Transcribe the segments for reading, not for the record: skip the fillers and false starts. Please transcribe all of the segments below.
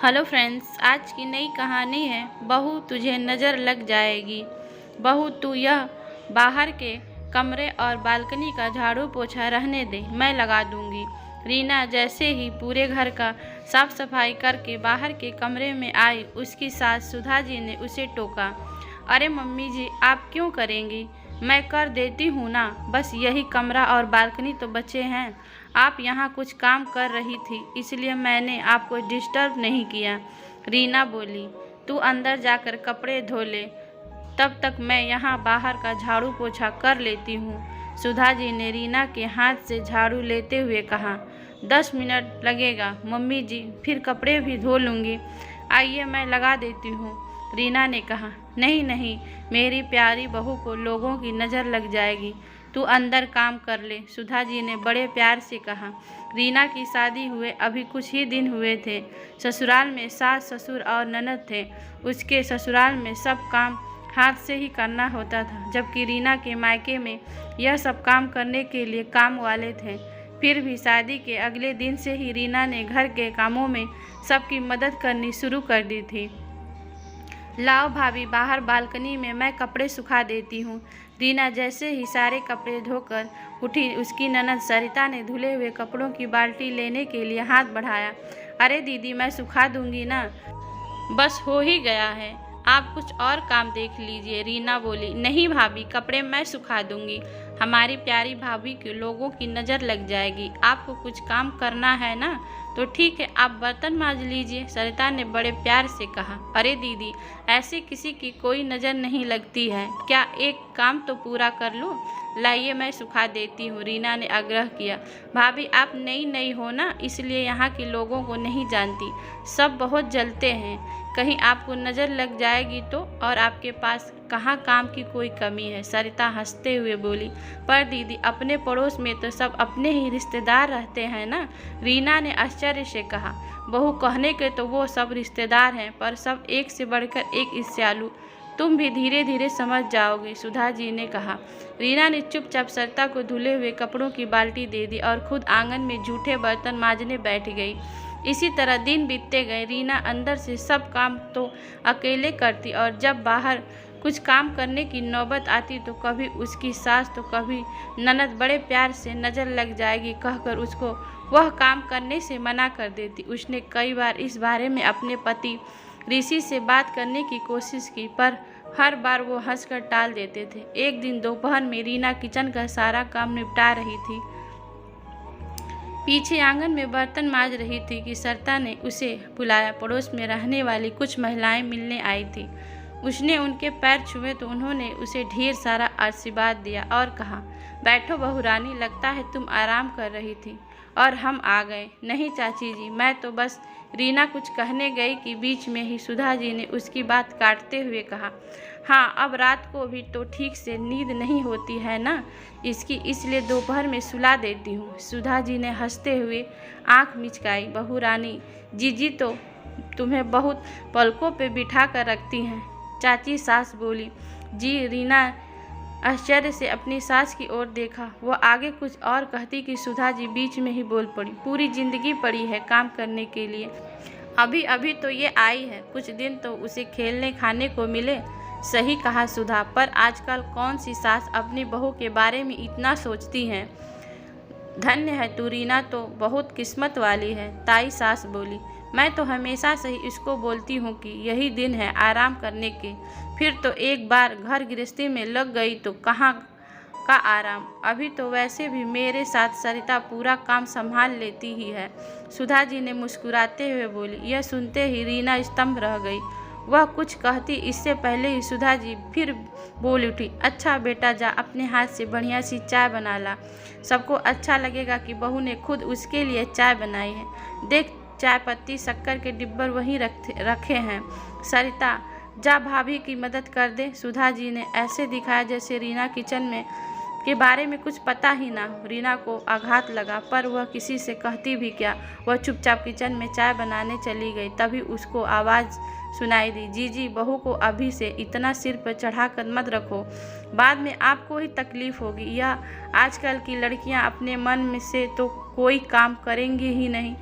Hello friends, आज की नई कहानी है बहू तुझे नज़र लग जाएगी। बहू तू यह बाहर के कमरे और बालकनी का झाड़ू पोछा रहने दे, मैं लगा दूंगी। रीना जैसे ही पूरे घर का साफ सफाई करके बाहर के कमरे में आई, उसकी सास सुधा जी ने उसे टोका। अरे मम्मी जी, आप क्यों करेंगी? मैं कर देती हूँ ना, बस यही कमरा और बालकनी तो बचे हैं। आप यहाँ कुछ काम कर रही थी, इसलिए मैंने आपको डिस्टर्ब नहीं किया। रीना बोली, तू अंदर जाकर कपड़े धो ले, तब तक मैं यहाँ बाहर का झाड़ू पोछा कर लेती हूँ। सुधा जी ने रीना के हाथ से झाड़ू लेते हुए कहा। 10 मिनट लगेगा मम्मी जी, फिर कपड़े भी धो लूँगी। आइए मैं लगा देती हूँ, रीना ने कहा। नहीं नहीं, मेरी प्यारी बहू को लोगों की नज़र लग जाएगी, तू अंदर काम कर ले, सुधा जी ने बड़े प्यार से कहा। रीना की शादी हुए अभी कुछ ही दिन हुए थे। ससुराल में सास ससुर और ननद थे। उसके ससुराल में सब काम हाथ से ही करना होता था, जबकि रीना के मायके में यह सब काम करने के लिए काम वाले थे। फिर भी शादी के अगले दिन से ही रीना ने घर के कामों में सबकी मदद करनी शुरू कर दी थी। लाओ भाभी, बाहर बालकनी में मैं कपड़े सुखा देती हूँ। रीना जैसे ही सारे कपड़े धोकर उठी, उसकी ननद सरिता ने धुले हुए कपड़ों की बाल्टी लेने के लिए हाथ बढ़ाया। अरे दीदी, मैं सुखा दूंगी ना, बस हो ही गया है, आप कुछ और काम देख लीजिए। रीना बोली, नहीं भाभी, कपड़े मैं सुखा दूंगी, हमारी प्यारी भाभी के लोगों की नज़र लग जाएगी। आपको कुछ काम करना है ना, तो ठीक है, आप बर्तन मांज लीजिए, सरिता ने बड़े प्यार से कहा। अरे दीदी, ऐसे किसी की कोई नज़र नहीं लगती है, क्या एक काम तो पूरा कर लूँ? लाइए मैं सुखा देती हूँ, रीना ने आग्रह किया। भाभी, आप नई नई हो ना, इसलिए यहाँ के लोगों को नहीं जानती, सब बहुत जलते हैं, कहीं आपको नज़र लग जाएगी तो। और आपके पास कहाँ काम की कोई कमी है, सरिता हंसते हुए बोली। पर दीदी, अपने पड़ोस में तो सब अपने ही रिश्तेदार रहते हैं ना, रीना ने आश्चर्य से कहा। बहू, कहने के तो वो सब रिश्तेदार हैं, पर सब एक से बढ़कर एक ईर्ष्यालु, तुम भी धीरे धीरे समझ जाओगे, सुधा जी ने कहा। रीना ने चुपचाप सरिता को धुले हुए कपड़ों की बाल्टी दे दी और खुद आंगन में जूठे बर्तन मांजने बैठ गई। इसी तरह दिन बीतते गए। रीना अंदर से सब काम तो अकेले करती, और जब बाहर कुछ काम करने की नौबत आती तो कभी उसकी सास तो कभी ननद बड़े प्यार से नज़र लग जाएगी कहकर उसको वह काम करने से मना कर देती। उसने कई बार इस बारे में अपने पति ऋषि से बात करने की कोशिश की, पर हर बार वो हंसकर टाल देते थे। एक दिन दोपहर में रीना किचन का सारा काम निपटा रही थी, पीछे आंगन में बर्तन मांज रही थी कि सरिता ने उसे बुलाया। पड़ोस में रहने वाली कुछ महिलाएं मिलने आई थी। उसने उनके पैर छुए तो उन्होंने उसे ढेर सारा आशीर्वाद दिया और कहा, बैठो बहू रानी, लगता है तुम आराम कर रही थी और हम आ गए। नहीं चाची जी, मैं तो बस, रीना कुछ कहने गई कि बीच में ही सुधा जी ने उसकी बात काटते हुए कहा, हाँ, अब रात को भी तो ठीक से नींद नहीं होती है ना इसकी, इसलिए दोपहर में सुला देती हूँ। सुधा जी ने हंसते हुए आंख मिचकाई। बहू रानी, जीजी तो तुम्हें बहुत पलकों पे बिठा कर रखती हैं, चाची सास बोली। जी, रीना आश्चर्य से अपनी सास की ओर देखा। वह आगे कुछ और कहती कि सुधा जी बीच में ही बोल पड़ी, पूरी जिंदगी पड़ी है काम करने के लिए, अभी अभी तो ये आई है, कुछ दिन तो उसे खेलने खाने को मिले। सही कहा सुधा, पर आजकल कौन सी सास अपनी बहू के बारे में इतना सोचती हैं। धन्य है तू रीना, तो बहुत किस्मत वाली है, ताई सास बोली। मैं तो हमेशा से ही इसको बोलती हूँ कि यही दिन है आराम करने के, फिर तो एक बार घर गृहस्थी में लग गई तो कहाँ का आराम। अभी तो वैसे भी मेरे साथ सरिता पूरा काम संभाल लेती ही है, सुधा जी ने मुस्कुराते हुए बोली। यह सुनते ही रीना स्तंभ रह गई। वह कुछ कहती इससे पहले ही सुधा जी फिर बोल उठी, अच्छा बेटा, जा अपने हाथ से बढ़िया सी चाय बना ला, सबको अच्छा लगेगा कि बहू ने खुद उसके लिए चाय बनाई है। देख, चाय पत्ती शक्कर के डिब्बर वहीं रखे हैं, सरिता जा भाभी की मदद कर दे। सुधा जी ने ऐसे दिखाया जैसे रीना किचन में के बारे में कुछ पता ही ना हो। रीना को आघात लगा, पर वह किसी से कहती भी क्या। वह चुपचाप किचन में चाय बनाने चली गई। तभी उसको आवाज़ सुनाई दी, जीजी, बहू को अभी से इतना सिर पर चढ़ाकर मत रखो, बाद में आपको ही तकलीफ होगी। यह आजकल की लड़कियां अपने मन में से तो कोई काम करेंगी ही नहीं।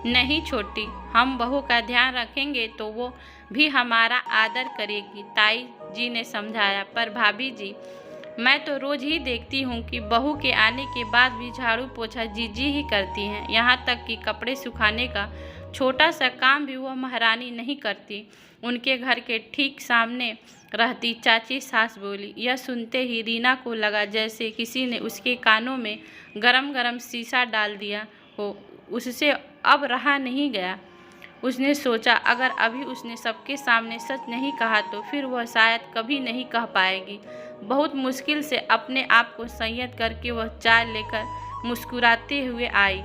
नहीं छोटी, हम बहू का ध्यान रखेंगे तो वो भी हमारा आदर करेगी, ताई जी ने समझाया। पर भाभी जी, मैं तो रोज ही देखती हूँ कि बहू के आने के बाद भी झाड़ू पोछा जीजी ही करती हैं। यहाँ तक कि कपड़े सुखाने का छोटा सा काम भी वह महारानी नहीं करती। उनके घर के ठीक सामने रहती चाची सास बोली। यह सुनते ही रीना को लगा जैसे किसी ने उसके कानों में गरम गरम शीशा डाल दिया हो। उससे अब रहा नहीं गया। उसने सोचा, अगर अभी उसने सबके सामने सच नहीं कहा तो फिर वह शायद कभी नहीं कह पाएगी। बहुत मुश्किल से अपने आप को संयत करके वह चाय लेकर मुस्कुराते हुए आई।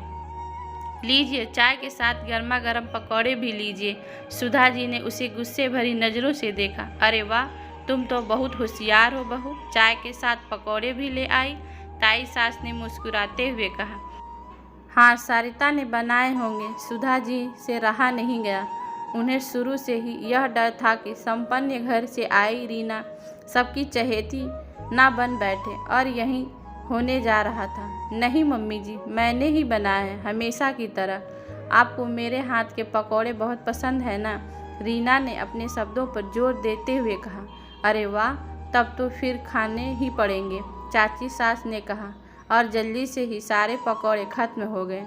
लीजिए, चाय के साथ गर्मा गर्म पकौड़े भी लीजिए। सुधा जी ने उसे गुस्से भरी नज़रों से देखा। अरे वाह, तुम तो बहुत होशियार हो बहू, चाय के साथ पकौड़े भी ले आई, ताई सास ने मुस्कुराते हुए कहा। हाँ, सरिता ने बनाए होंगे। सुधा जी से रहा नहीं गया। उन्हें शुरू से ही यह डर था कि संपन्न घर से आई रीना सबकी चहेती ना बन बैठे, और यही होने जा रहा था। नहीं मम्मी जी, मैंने ही बनाया है, हमेशा की तरह। आपको मेरे हाथ के पकौड़े बहुत पसंद है ना? रीना ने अपने शब्दों पर जोर देते हुए कहा। अरे वाह, तब तो फिर खाने ही पड़ेंगे, चाची सास ने कहा, और जल्दी से ही सारे पकौड़े खत्म हो गए।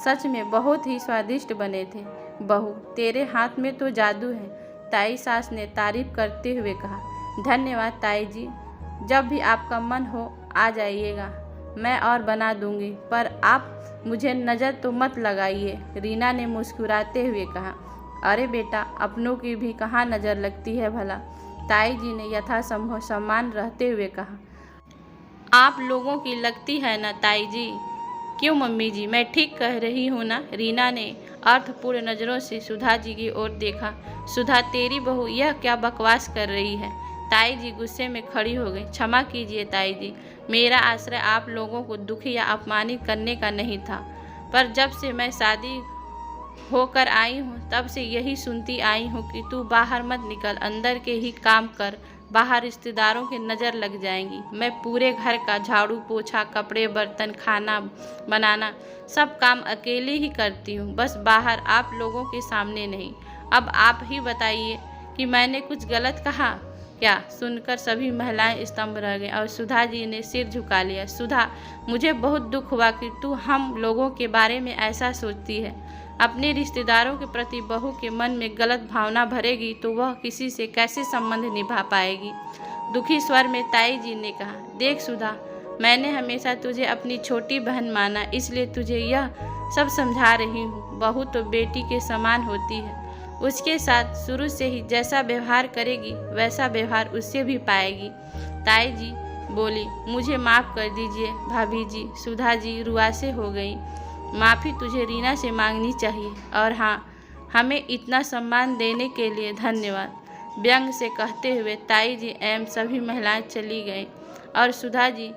सच में बहुत ही स्वादिष्ट बने थे बहू, तेरे हाथ में तो जादू है, ताई सास ने तारीफ करते हुए कहा। धन्यवाद ताई जी, जब भी आपका मन हो आ जाइएगा, मैं और बना दूंगी, पर आप मुझे नज़र तो मत लगाइए, रीना ने मुस्कुराते हुए कहा। अरे बेटा, अपनों की भी कहाँ नज़र लगती है भला, ताई जी ने यथासंभव सम्मान रहते हुए कहा। आप लोगों की लगती है ना ताई जी? क्यों मम्मी जी, मैं ठीक कह रही हूँ ना? रीना ने अर्थपूर्ण नज़रों से सुधा जी की ओर देखा। सुधा, तेरी बहू यह क्या बकवास कर रही है? ताई जी गुस्से में खड़ी हो गई। क्षमा कीजिए ताई जी, मेरा आश्रय आप लोगों को दुखी या अपमानित करने का नहीं था, पर जब से मैं शादी होकर आई हूँ तब से यही सुनती आई हूँ कि तू बाहर मत निकल, अंदर के ही काम कर, बाहर रिश्तेदारों की नज़र लग जाएंगी। मैं पूरे घर का झाड़ू पोछा, कपड़े बर्तन, खाना बनाना सब काम अकेले ही करती हूँ, बस बाहर आप लोगों के सामने नहीं। अब आप ही बताइए कि मैंने कुछ गलत कहा क्या? सुनकर सभी महिलाएं स्तंभ रह गईं और सुधा जी ने सिर झुका लिया। सुधा, मुझे बहुत दुख हुआ कि तू हम लोगों के बारे में ऐसा सोचती है। अपने रिश्तेदारों के प्रति बहू के मन में गलत भावना भरेगी तो वह किसी से कैसे संबंध निभा पाएगी? दुखी स्वर में ताई जी ने कहा। देख सुधा, मैंने हमेशा तुझे अपनी छोटी बहन माना, इसलिए तुझे यह सब समझा रही हूँ। बहू तो बेटी के समान होती है, उसके साथ शुरू से ही जैसा व्यवहार करेगी वैसा व्यवहार उससे भी पाएगी। ताई जी बोली, मुझे माफ़ कर दीजिए भाभी जी। सुधा जी रुआसे हो गई। माफ़ी तुझे रीना से मांगनी चाहिए, और हाँ, हमें इतना सम्मान देने के लिए धन्यवाद, व्यंग से कहते हुए ताई जी एवं सभी महिलाएं चली गईं और सुधा जी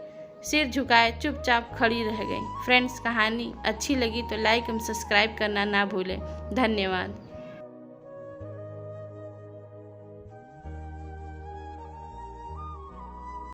सिर झुकाए चुपचाप खड़ी रह गईं। फ्रेंड्स, कहानी अच्छी लगी तो लाइक एवं सब्सक्राइब करना ना भूलें। धन्यवाद।